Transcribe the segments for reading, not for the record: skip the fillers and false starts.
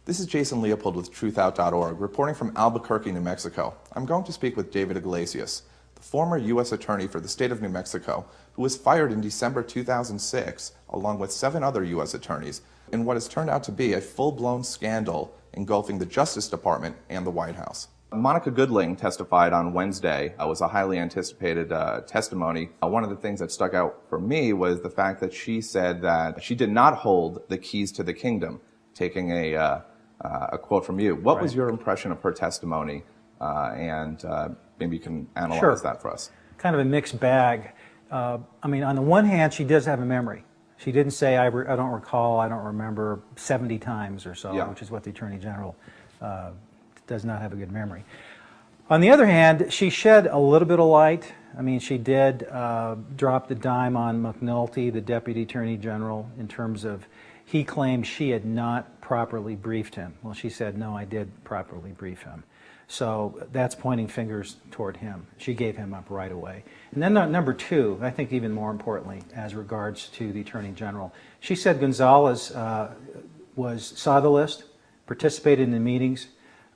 This is Jason Leopold with TruthOut.org, reporting from Albuquerque, New Mexico. I'm going to speak with David Iglesias, the former U.S. Attorney for the state of New Mexico, who was fired in December 2006, along with 7 other U.S. attorneys, in what has turned out to be a full-blown scandal engulfing the Justice Department and the White House. Monica Goodling testified on Wednesday. It was a highly anticipated testimony. One of the things that stuck out for me was the fact that she said that she did not hold the keys to the kingdom, taking a quote from you. What was your impression of her testimony? And maybe you can analyze that for us. Kind of a mixed bag. I mean, on the one hand, she does have a memory. She didn't say, I don't recall, I don't remember 70 times or so, which is what the Attorney General does not have a good memory. On the other hand, she shed a little bit of light. I mean, she did drop the dime on McNulty, the Deputy Attorney General, in terms of he claimed she had not properly briefed him. Well, she said, no, I did properly brief him. So that's pointing fingers toward him. She gave him up right away. And then number 2, I think even more importantly, as regards to the Attorney General, she said Gonzalez saw the list, participated in the meetings,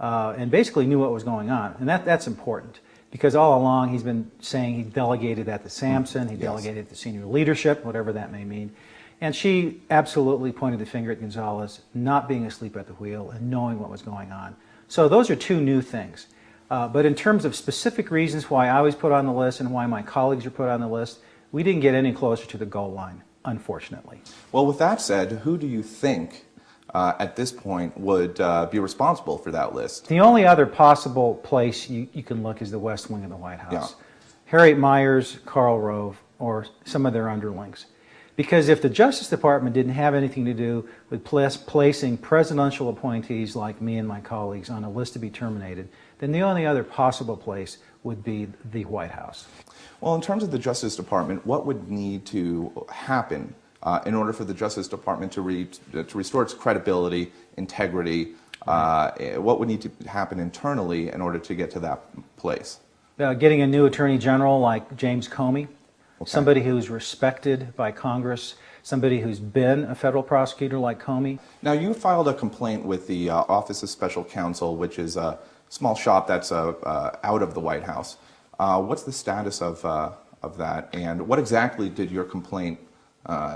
and basically knew what was going on. And that's important, because all along he's been saying he delegated that to Sampson, he delegated it to senior leadership, whatever that may mean. And she absolutely pointed the finger at Gonzalez, not being asleep at the wheel and knowing what was going on. So those are 2 new things. But in terms of specific reasons why I was put on the list and why my colleagues are put on the list, we didn't get any closer to the goal line, unfortunately. Well, with that said, who do you think at this point would be responsible for that list? The only other possible place you can look is the West Wing of the White House. Yeah. Harriet Miers, Karl Rove, or some of their underlings. Because if the Justice Department didn't have anything to do with placing presidential appointees like me and my colleagues on a list to be terminated, then the only other possible place would be the White House. Well, in terms of the Justice Department, what would need to happen in order for the Justice Department to restore its credibility, integrity? What would need to happen internally in order to get to that place? Getting a new Attorney General like James Comey. Okay. Somebody who's respected by Congress, somebody who's been a federal prosecutor like Comey. Now, you filed a complaint with the Office of Special Counsel, which is a small shop that's out of the White House. What's the status of that, and what exactly did your complaint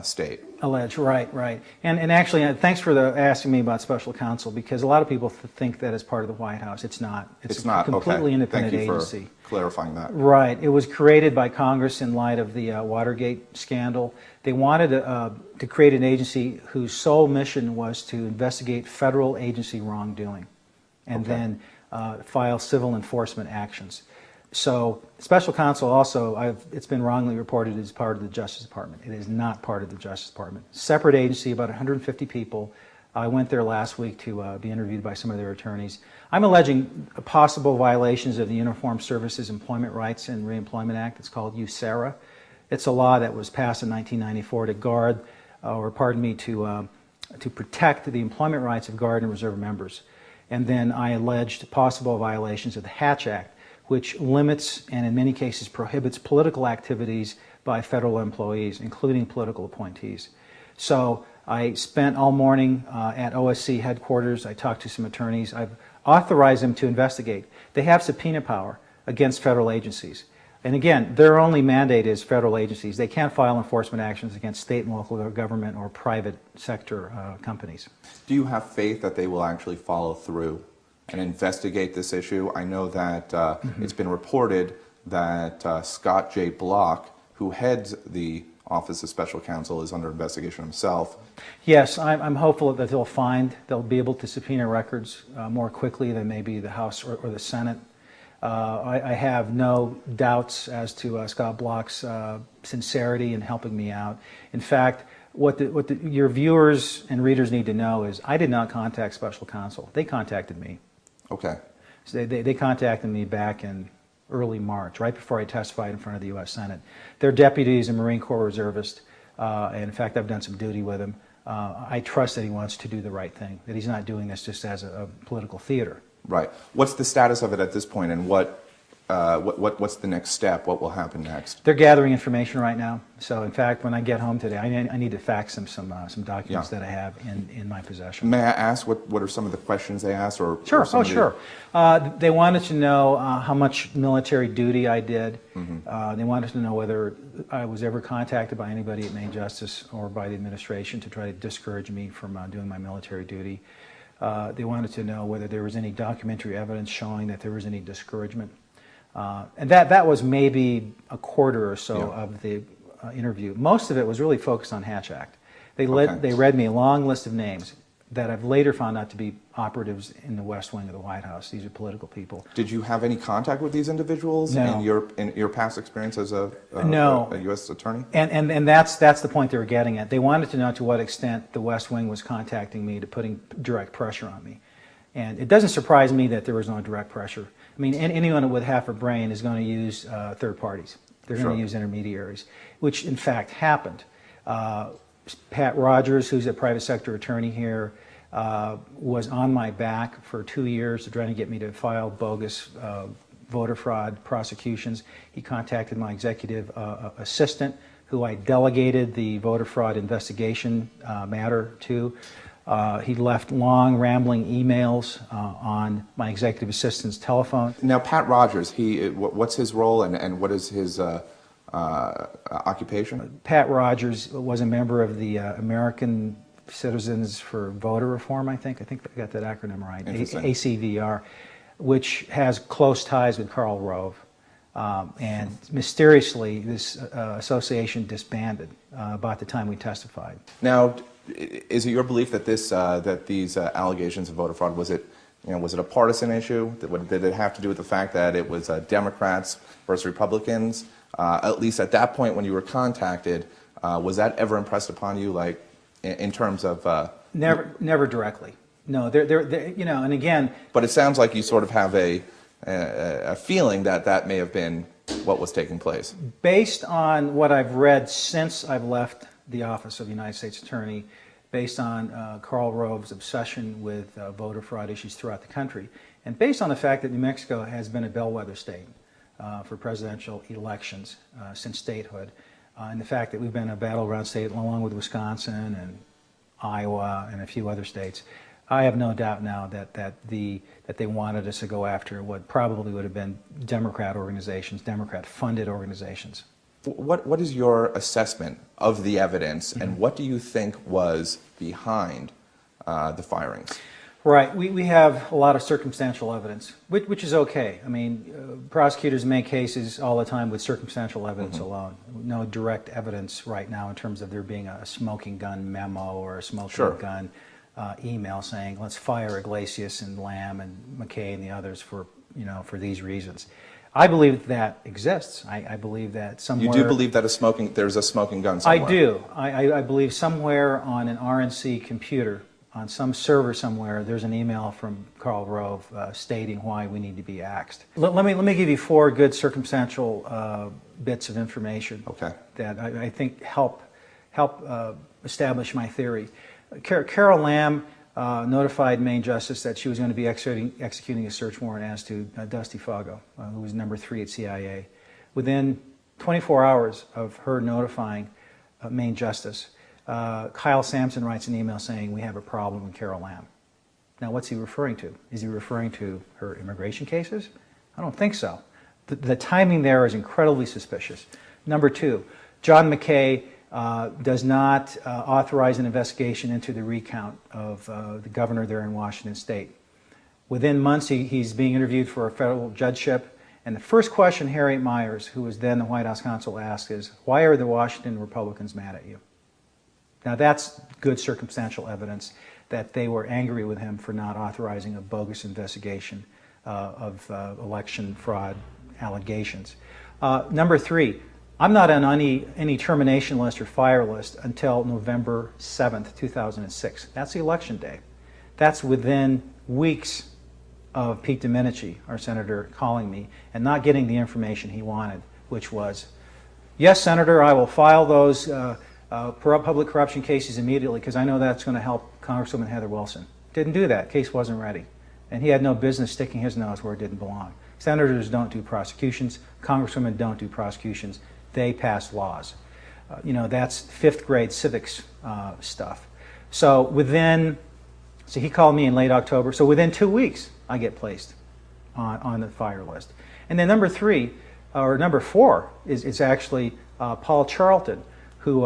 state? Allege, right. And actually, thanks for asking me about special counsel, because a lot of people think that it's part of the White House. It's not. It's a completely independent agency. Thank you for clarifying that. Right. It was created by Congress in light of the Watergate scandal. They wanted to create an agency whose sole mission was to investigate federal agency wrongdoing and then file civil enforcement actions. So special counsel also, it's been wrongly reported as part of the Justice Department. It is not part of the Justice Department. Separate agency, about 150 people. I went there last week to be interviewed by some of their attorneys. I'm alleging possible violations of the Uniformed Services Employment Rights and Reemployment Act. It's called USERRA. It's a law that was passed in 1994 to guard, to protect the employment rights of Guard and Reserve members. And then I alleged possible violations of the Hatch Act, which limits and in many cases prohibits political activities by federal employees, including political appointees. So I spent all morning at OSC headquarters. I talked to some attorneys. I've authorized them to investigate. They have subpoena power against federal agencies. And again, their only mandate is federal agencies. They can't file enforcement actions against state and local government or private sector companies. Do you have faith that they will actually follow through and investigate this issue? I know that it's been reported that Scott J. Block, who heads the Office of Special Counsel, is under investigation himself. Yes, I'm hopeful that they'll be able to subpoena records more quickly than maybe the House or the Senate. I have no doubts as to Scott Block's sincerity in helping me out. In fact, what your viewers and readers need to know is I did not contact special counsel. They contacted me. Okay. So they contacted me back in early March, right before I testified in front of the U.S. Senate. Their deputy is a Marine Corps reservist, and in fact I've done some duty with him. I trust that he wants to do the right thing, that he's not doing this just as a political theater. Right. What's the status of it at this point, and what what's the next step? What will happen next? They're gathering information right now. So, in fact, when I get home today, I need to fax them some documents that I have in my possession. May I ask what are some of the questions they asked? Or sure. Or sure. They wanted to know how much military duty I did. They wanted to know whether I was ever contacted by anybody at Main Justice or by the administration to try to discourage me from doing my military duty. They wanted to know whether there was any documentary evidence showing that there was any discouragement. And that was maybe a quarter or so of the interview. Most of it was really focused on Hatch Act. They read me a long list of names that I've later found out to be operatives in the West Wing of the White House. These are political people. Did you have any contact with these individuals No. in your past experience as a U.S. attorney? And that's the point they were getting at. They wanted to know to what extent the West Wing was contacting me to putting direct pressure on me. And it doesn't surprise me that there was no direct pressure. I mean, anyone with half a brain is going to use third parties. They're going to use intermediaries, which in fact happened. Pat Rogers, who's a private sector attorney here, was on my back for 2 years trying to get me to file bogus voter fraud prosecutions. He contacted my executive assistant, who I delegated the voter fraud investigation matter to. He left long, rambling emails on my executive assistant's telephone. Now, Pat Rogers, what's his role and what is his occupation? Pat Rogers was a member of the American Citizens for Voter Reform, I think. I got that acronym right, ACVR, which has close ties with Karl Rove. And mysteriously, this association disbanded about the time we testified. Now, is it your belief that these allegations of voter fraud, was it a partisan issue? Did it have to do with the fact that it was Democrats versus Republicans? At least at that point when you were contacted, was that ever impressed upon you, like in terms of? Never directly. No, and again. But it sounds like you sort of have a feeling that may have been what was taking place. Based on what I've read since I've left the office of the United States Attorney, based on Karl Rove's obsession with voter fraud issues throughout the country, and based on the fact that New Mexico has been a bellwether state for presidential elections since statehood, and the fact that we've been a battleground state along with Wisconsin and Iowa and a few other states, I have no doubt now that they wanted us to go after what probably would have been Democrat organizations, Democrat-funded organizations. What is your assessment of the evidence, and what do you think was behind the firings? Right. We have a lot of circumstantial evidence, which is okay. I mean, prosecutors make cases all the time with circumstantial evidence alone. No direct evidence right now in terms of there being a smoking gun memo or a smoking gun email saying, let's fire Iglesias and Lamb and McKay and the others for these reasons. I believe that exists. I believe that somewhere. You do believe that there's a smoking gun somewhere? I do. I believe somewhere on an RNC computer, on some server somewhere, there's an email from Karl Rove stating why we need to be axed. Let me give you 4 good circumstantial bits of information that I think help establish my theory. Carol Lamb notified Main Justice that she was going to be executing a search warrant as to Dusty Fago, who was number 3 at CIA. Within 24 hours of her notifying Main Justice, Kyle Sampson writes an email saying, we have a problem with Carol Lamb. Now, what's he referring to? Is he referring to her immigration cases? I don't think so. The timing there is incredibly suspicious. Number 2, John McKay does not authorize an investigation into the recount of the governor there in Washington State. Within months, he's being interviewed for a federal judgeship, and the first question Harriet Miers, who was then the White House counsel, asked is, why are the Washington Republicans mad at you? Now that's good circumstantial evidence that they were angry with him for not authorizing a bogus investigation of election fraud allegations. Number 3, I'm not on any termination list or fire list until November 7th, 2006. That's the election day. That's within weeks of Pete Domenici, our senator, calling me and not getting the information he wanted, which was, yes, Senator, I will file those public corruption cases immediately because I know that's going to help Congresswoman Heather Wilson. Didn't do that. Case wasn't ready. And he had no business sticking his nose where it didn't belong. Senators don't do prosecutions. Congresswomen don't do prosecutions. They pass laws. That's fifth grade civics stuff. So he called me in late October. So within 2 weeks, I get placed on the fire list. And then number four is actually Paul Charlton, who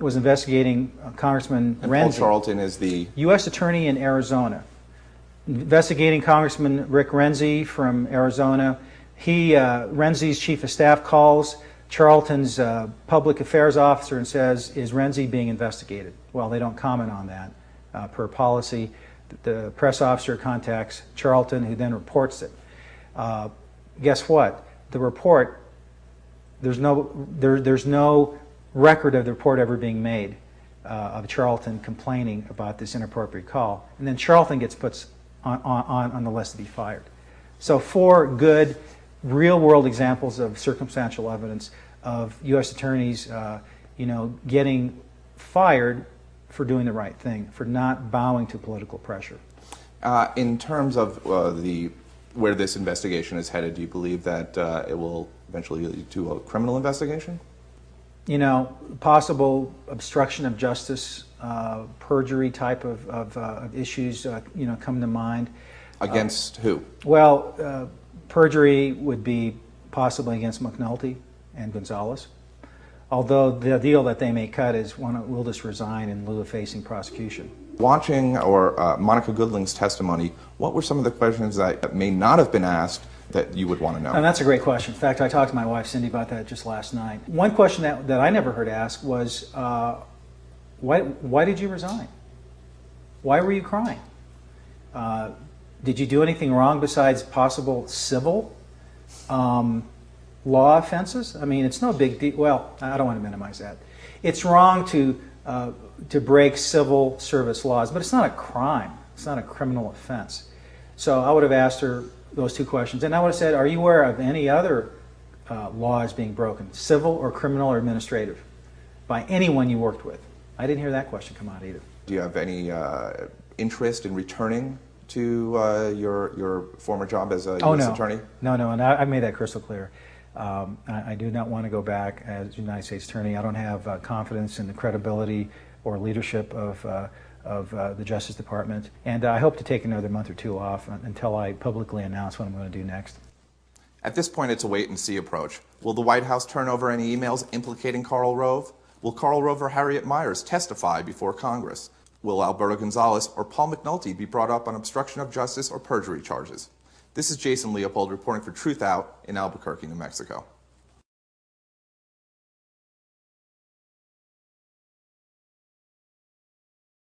was investigating Congressman Renzi. Paul Charlton is the U.S. Attorney in Arizona, investigating Congressman Rick Renzi from Arizona. Renzi's chief of staff calls Charlton's public affairs officer and says, "Is Renzi being investigated?" Well, they don't comment on that per policy. The press officer contacts Charlton, who then reports it. Guess what? The report, there's no record of the report ever being made of Charlton complaining about this inappropriate call. And then Charlton gets put on the list to be fired. So 4 good real-world examples of circumstantial evidence of U.S. attorneys getting fired for doing the right thing, for not bowing to political pressure. In terms of where this investigation is headed, do you believe that it will eventually lead to a criminal investigation? Possible obstruction of justice, perjury type of issues, come to mind. Against who? Well, perjury would be possibly against McNulty and Gonzalez. Although the deal that they may cut is we'll just resign in lieu of facing prosecution. Watching Monica Goodling's testimony, what were some of the questions that may not have been asked that you would want to know? And that's a great question. In fact, I talked to my wife Cindy about that just last night. One question that I never heard asked was, why did you resign? Why were you crying? Did you do anything wrong besides possible civil law offenses? I mean, it's no big deal. Well, I don't want to minimize that. It's wrong to break civil service laws, but it's not a crime. It's not a criminal offense. So I would have asked her those 2 questions, and I would have said, are you aware of any other laws being broken, civil or criminal or administrative, by anyone you worked with? I didn't hear that question come out either. Do you have any interest in returning to your former job as a U.S. attorney? No, and I made that crystal clear. I do not want to go back as United States Attorney. I don't have confidence in the credibility or leadership of the Justice Department, and I hope to take another month or 2 off until I publicly announce what I'm going to do next. At this point, it's a wait-and-see approach. Will the White House turn over any emails implicating Karl Rove? Will Karl Rove or Harriet Miers testify before Congress? Will Alberto Gonzales or Paul McNulty be brought up on obstruction of justice or perjury charges? This is Jason Leopold reporting for Truth Out in Albuquerque, New Mexico.